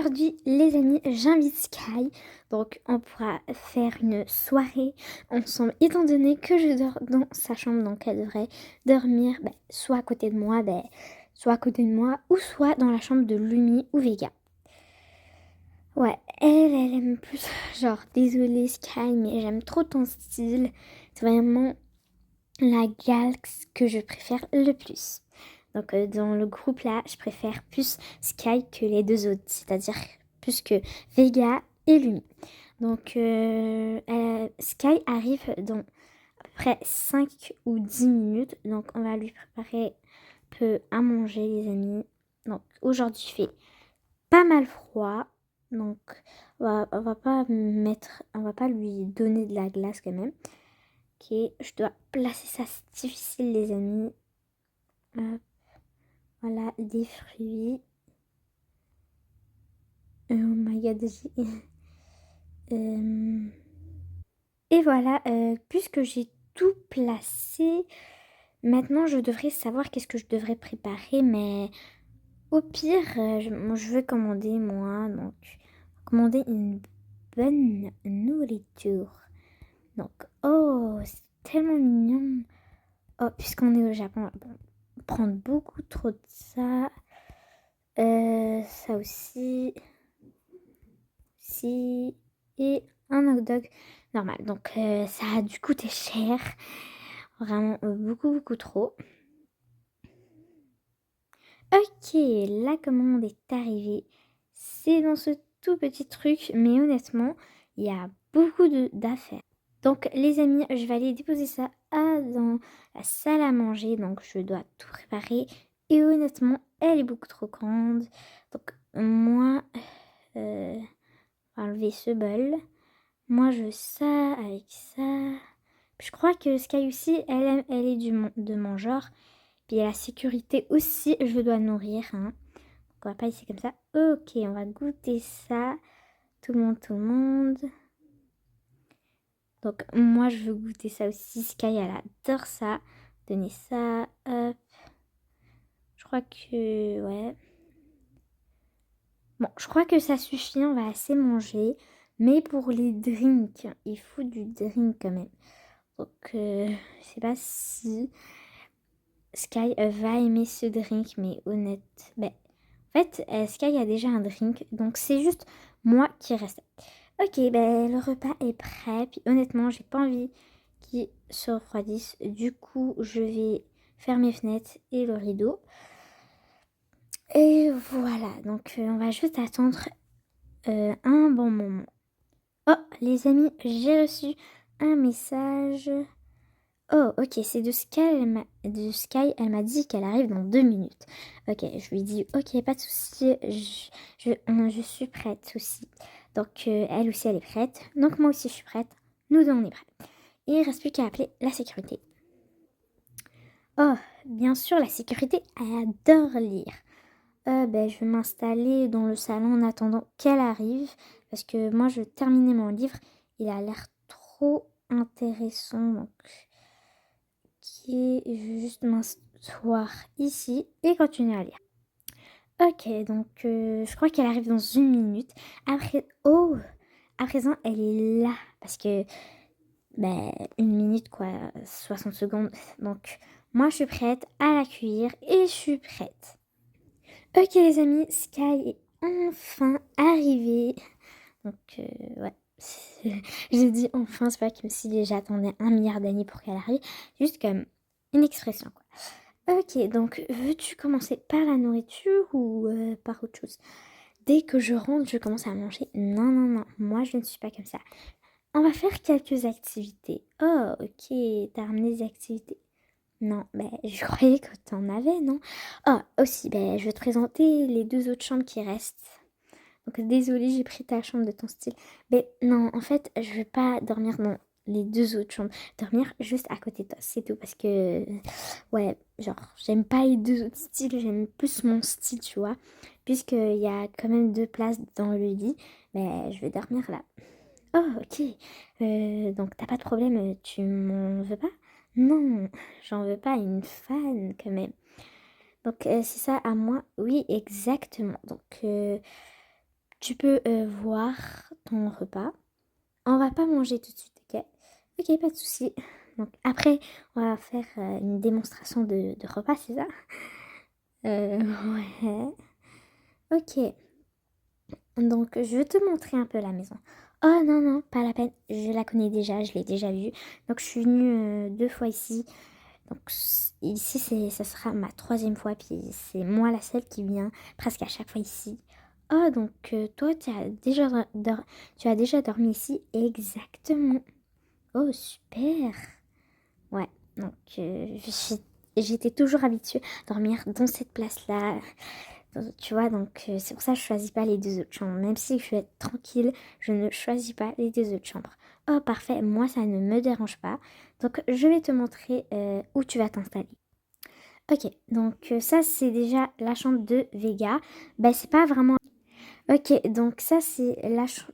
Aujourd'hui, les amis, j'invite Sky. Donc, on pourra faire une soirée ensemble, étant donné que je dors dans sa chambre. Donc, elle devrait dormir soit à côté de moi, soit à côté de moi, ou soit dans la chambre de Lumi ou Vega. Ouais, elle aime plus. Genre, désolée Sky, mais j'aime trop ton style. C'est vraiment la galaxie que je préfère le plus. Donc dans le groupe là, je préfère plus Sky que les deux autres, c'est-à-dire plus que Vega et Lumi. Donc Sky arrive dans à peu près 5 ou 10 minutes. Donc on va lui préparer un peu à manger les amis. Donc aujourd'hui il fait pas mal froid. Donc on va pas lui donner de la glace quand même. Ok, je dois placer ça, c'est difficile les amis. Voilà, des fruits. Oh my god. Euh, Et voilà, puisque j'ai tout placé, maintenant je devrais savoir qu'est-ce que je devrais préparer, mais au pire, je veux commander moi, donc commander une bonne nourriture. Donc, oh, c'est tellement mignon. Oh, puisqu'on est au Japon, on va prendre beaucoup trop de ça. Ça aussi. Si. Et un hot dog normal. Donc ça a dû coûter cher. Vraiment beaucoup trop. Ok, la commande est arrivée. C'est dans ce tout petit truc, mais honnêtement, il y a beaucoup d'affaires. Donc les amis, je vais aller déposer ça dans la salle à manger. Donc je dois tout préparer. Et honnêtement, elle est beaucoup trop grande. Donc moi, on va enlever ce bol. Moi, je veux ça avec ça. Je crois que Sky aussi, elle est de mon genre. Puis la sécurité aussi, je dois nourrir. Hein. Donc on va pas laisser comme ça. Ok, on va goûter ça. Tout le monde. Donc moi, je veux goûter ça aussi. Sky, elle adore ça. Donner ça. Hop. Je crois que... Ouais. Bon, je crois que ça suffit. On va assez manger. Mais pour les drinks, il faut du drink quand même. Donc, je sais pas si Sky va aimer ce drink, mais honnête. En fait, Sky a déjà un drink, donc c'est juste moi qui reste. Ok, le repas est prêt. Puis honnêtement, j'ai pas envie qu'il se refroidisse. Du coup, je vais fermer mes fenêtres et le rideau. Et voilà, donc on va juste attendre un bon moment. Oh, les amis, j'ai reçu un message. Oh, ok, c'est de Sky, elle m'a dit qu'elle arrive dans 2 minutes. Ok, je lui dis, ok, pas de souci, je suis prête aussi. Donc, elle aussi, elle est prête. Donc, moi aussi, je suis prête. Nous deux, on est prêts. Il ne reste plus qu'à appeler la sécurité. Oh, bien sûr, la sécurité, elle adore lire. Je vais m'installer dans le salon en attendant qu'elle arrive. Parce que moi, je vais terminer mon livre. Il a l'air trop intéressant, donc... Ok, je vais juste m'asseoir ici et continuer à lire. Ok, donc je crois qu'elle arrive dans 1 minute. Après, oh, à présent, elle est là. Parce que, 1 minute, quoi, 60 secondes. Donc, moi, je suis prête à l'accueillir et je suis prête. Ok, les amis, Sky est enfin arrivée. Donc, ouais. J'ai dit enfin, c'est pas comme si j'attendais 1 milliard d'années pour qu'elle arrive. Juste comme une expression, quoi. Ok, donc veux-tu commencer par la nourriture ou par autre chose? Dès que je rentre, je commence à manger. Non, moi je ne suis pas comme ça. On va faire quelques activités. Oh, ok, t'as ramené des activités. Non, je croyais que t'en avais, non? Oh, aussi, je vais te présenter les 2 autres chambres qui restent. Donc désolée, j'ai pris ta chambre de ton style. Mais non, en fait, je vais pas dormir dans les 2 autres chambres. Dormir juste à côté de toi, c'est tout. Parce que, ouais, genre, j'aime pas les 2 autres styles, j'aime plus mon style, tu vois. Puisqu'il y a quand même 2 places dans le lit, je vais dormir là. Oh, ok. Donc t'as pas de problème, tu m'en veux pas? Non, j'en veux pas, une fan quand même. Donc c'est ça à moi? Oui, exactement. Donc... Tu peux voir ton repas. On va pas manger tout de suite, ok? Ok, pas de souci. Donc après, on va faire une démonstration de repas, c'est ça? Ouais. Ok. Donc je vais te montrer un peu la maison. Oh non, non, pas la peine. Je la connais déjà, je l'ai déjà vue. Donc je suis venue 2 fois ici. Donc ici, ça sera ma 3e fois. Puis c'est moi la seule qui vient presque à chaque fois ici. Oh, donc toi, tu as déjà dormi ici? Exactement. Oh, super. Ouais, donc j'étais toujours habituée à dormir dans cette place-là. Tu vois, donc c'est pour ça que je choisis pas les 2 autres chambres. Même si je veux être tranquille, je ne choisis pas les 2 autres chambres. Oh, parfait, moi ça ne me dérange pas. Donc je vais te montrer où tu vas t'installer. Ok, donc ça c'est déjà la chambre de Vega. Ben c'est pas vraiment... Ok, donc ça c'est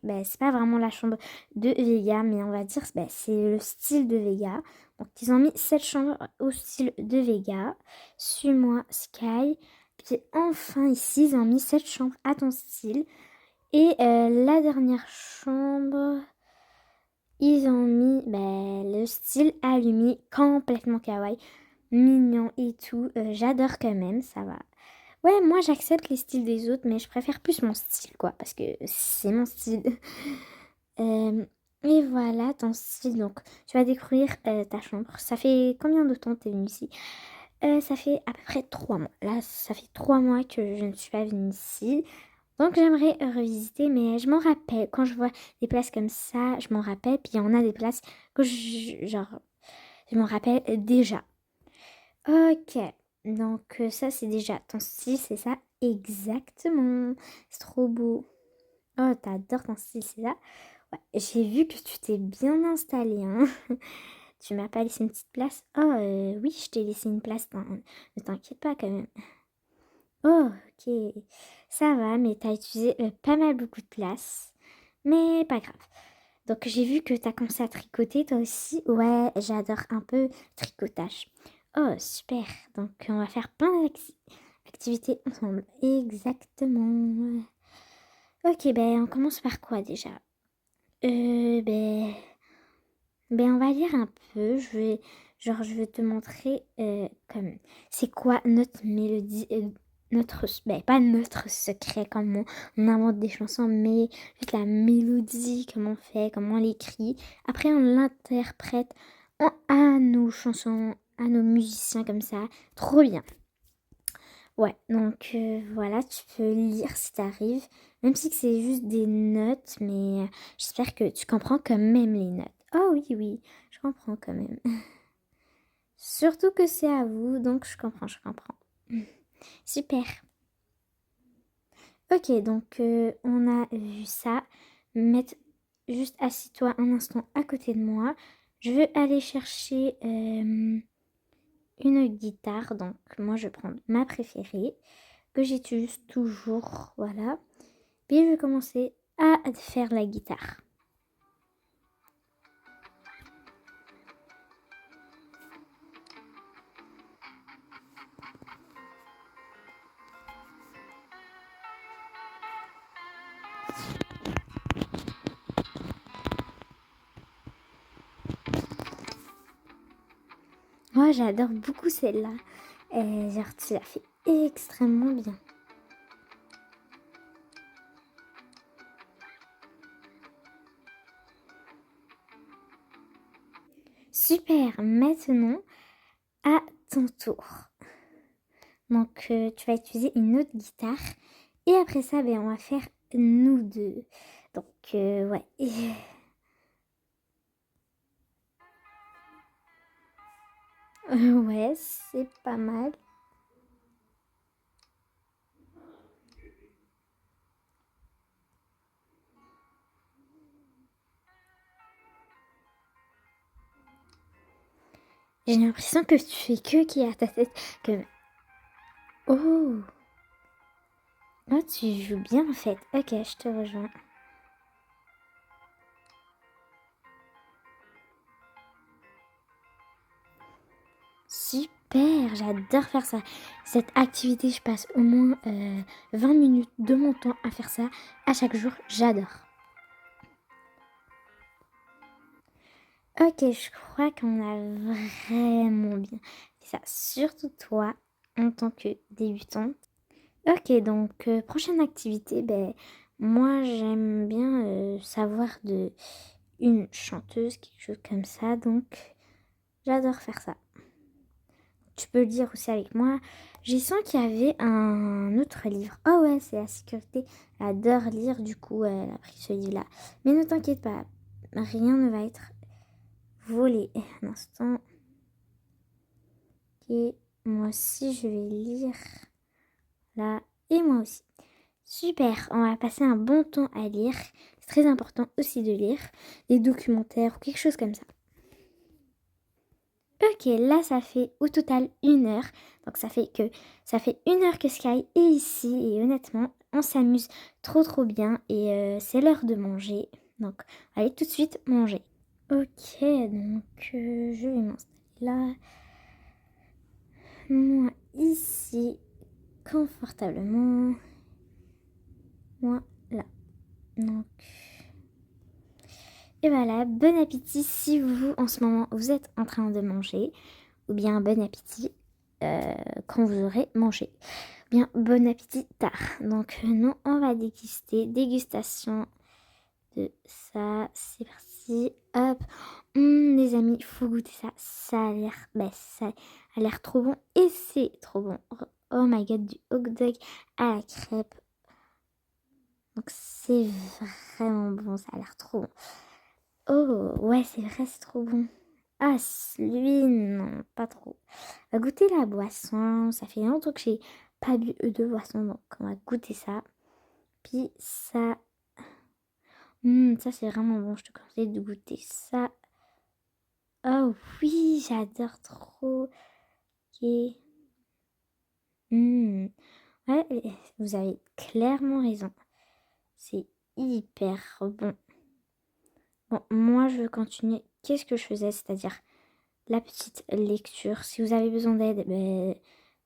ben, c'est pas vraiment la chambre de Vega, mais on va dire ben, c'est le style de Vega. Donc ils ont mis cette chambre au style de Vega. Suis-moi Sky. Puis enfin ici ils ont mis cette chambre à ton style. Et la dernière chambre, ils ont mis ben, le style allumé complètement kawaii, mignon et tout. J'adore quand même, ça va. Ouais, moi j'accepte les styles des autres, mais je préfère plus mon style, quoi, parce que c'est mon style. Euh, et voilà ton style. Donc, tu vas découvrir ta chambre. Ça fait combien de temps t'es venue ici? Ça fait à peu près 3 mois. Là, ça fait 3 mois que je ne suis pas venue ici. Donc, j'aimerais revisiter, mais je m'en rappelle. Quand je vois des places comme ça, je m'en rappelle. Puis, il y en a des places que je m'en rappelle déjà. Ok, donc ça c'est déjà ton style, c'est ça? Exactement, c'est trop beau. Oh, t'adores ton style, c'est ça? Ouais, j'ai vu que tu t'es bien installé, hein. Tu m'as pas laissé une petite place? Oh, oui, je t'ai laissé une place, ne t'inquiète pas quand même. Oh, ok, ça va, mais t'as utilisé pas mal beaucoup de place, mais pas grave. Donc j'ai vu que t'as commencé à tricoter toi aussi. Ouais, j'adore un peu tricotage. Oh, super. Donc on va faire plein d'activités ensemble. Exactement. Ok, ben on commence par quoi déjà? Ben, on va lire un peu. Je vais te montrer comme c'est quoi notre mélodie, ben pas notre secret, comment on invente des chansons, mais juste la mélodie, comment on fait, comment on l'écrit. Après, on l'interprète à nos chansons, à nos musiciens comme ça. Trop bien. Ouais, donc voilà, tu peux lire si t'arrives, même si que c'est juste des notes, mais j'espère que tu comprends quand même les notes. Oh oui, oui, je comprends quand même. Surtout que c'est à vous, donc je comprends, je comprends. Super. Ok, donc on a vu ça. Mettre juste assis-toi un instant à côté de moi. Je veux aller chercher une guitare, donc moi je vais prendre ma préférée que j'utilise toujours, voilà. Puis je vais commencer à faire la guitare. Moi j'adore beaucoup celle-là. Genre tu l'as fait extrêmement bien. Super, maintenant à ton tour. Donc tu vas utiliser une autre guitare. Et après ça, ben, on va faire nous deux. Donc ouais. Ouais, c'est pas mal. J'ai l'impression que tu fais que qui à ta tête. Que... Oh, oh, tu joues bien en fait. Ok, je te rejoins. Super. super, j'adore faire ça. Cette activité, je passe au moins 20 minutes de mon temps à faire ça à chaque jour, j'adore. Ok, je crois qu'on a vraiment bien fait ça, surtout toi en tant que débutante. Ok, donc prochaine activité, ben moi j'aime bien savoir de une chanteuse, quelque chose comme ça, donc j'adore faire ça. Tu peux le dire aussi avec moi. J'ai senti qu'il y avait un autre livre. Oh ouais, c'est la sécurité. Elle adore lire, du coup elle a pris ce livre-là. Mais ne t'inquiète pas, rien ne va être volé. Un instant. Ok, moi aussi je vais lire là. Et moi aussi. Super, on va passer un bon temps à lire. C'est très important aussi de lire des documentaires ou quelque chose comme ça. Ok, là ça fait au total 1 heure. Donc ça fait 1 heure que Sky est ici et honnêtement, on s'amuse trop bien et c'est l'heure de manger. Donc, allez tout de suite manger. Ok, donc je vais m'installer là. Moi ici, confortablement. Moi là. Donc et voilà, bon appétit si vous, en ce moment, vous êtes en train de manger. Ou bien bon appétit quand vous aurez mangé. Ou bien bon appétit tard. Donc nous, on va déguster. Dégustation de ça. C'est parti. Hop. Les amis, il faut goûter ça. Ça a l'air, ça a l'air trop bon. Et c'est trop bon. Oh my god, du hot dog à la crêpe. Donc c'est vraiment bon. Ça a l'air trop bon. Oh, ouais, c'est vrai, c'est trop bon. Ah, lui, non, pas trop. On va goûter la boisson. Ça fait longtemps que j'ai pas bu de boisson, donc on va goûter ça. Puis ça, ça c'est vraiment bon. Je te conseille de goûter ça. Oh oui, j'adore trop. Ok. Ouais, vous avez clairement raison. C'est hyper bon. Bon, moi je veux continuer. Qu'est-ce que je faisais? C'est-à-dire la petite lecture. Si vous avez besoin d'aide,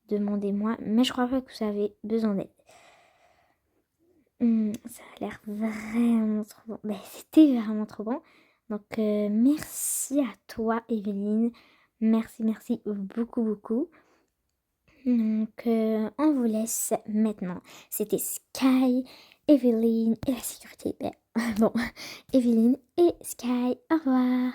demandez-moi. Mais je crois pas que vous avez besoin d'aide. Ça a l'air vraiment trop bon. C'était vraiment trop bon. Donc, merci à toi, Evelyne. Merci beaucoup. Donc, on vous laisse maintenant. C'était Sky, Evelyne et la sécurité. Bon, Evelyne et Sky, au revoir.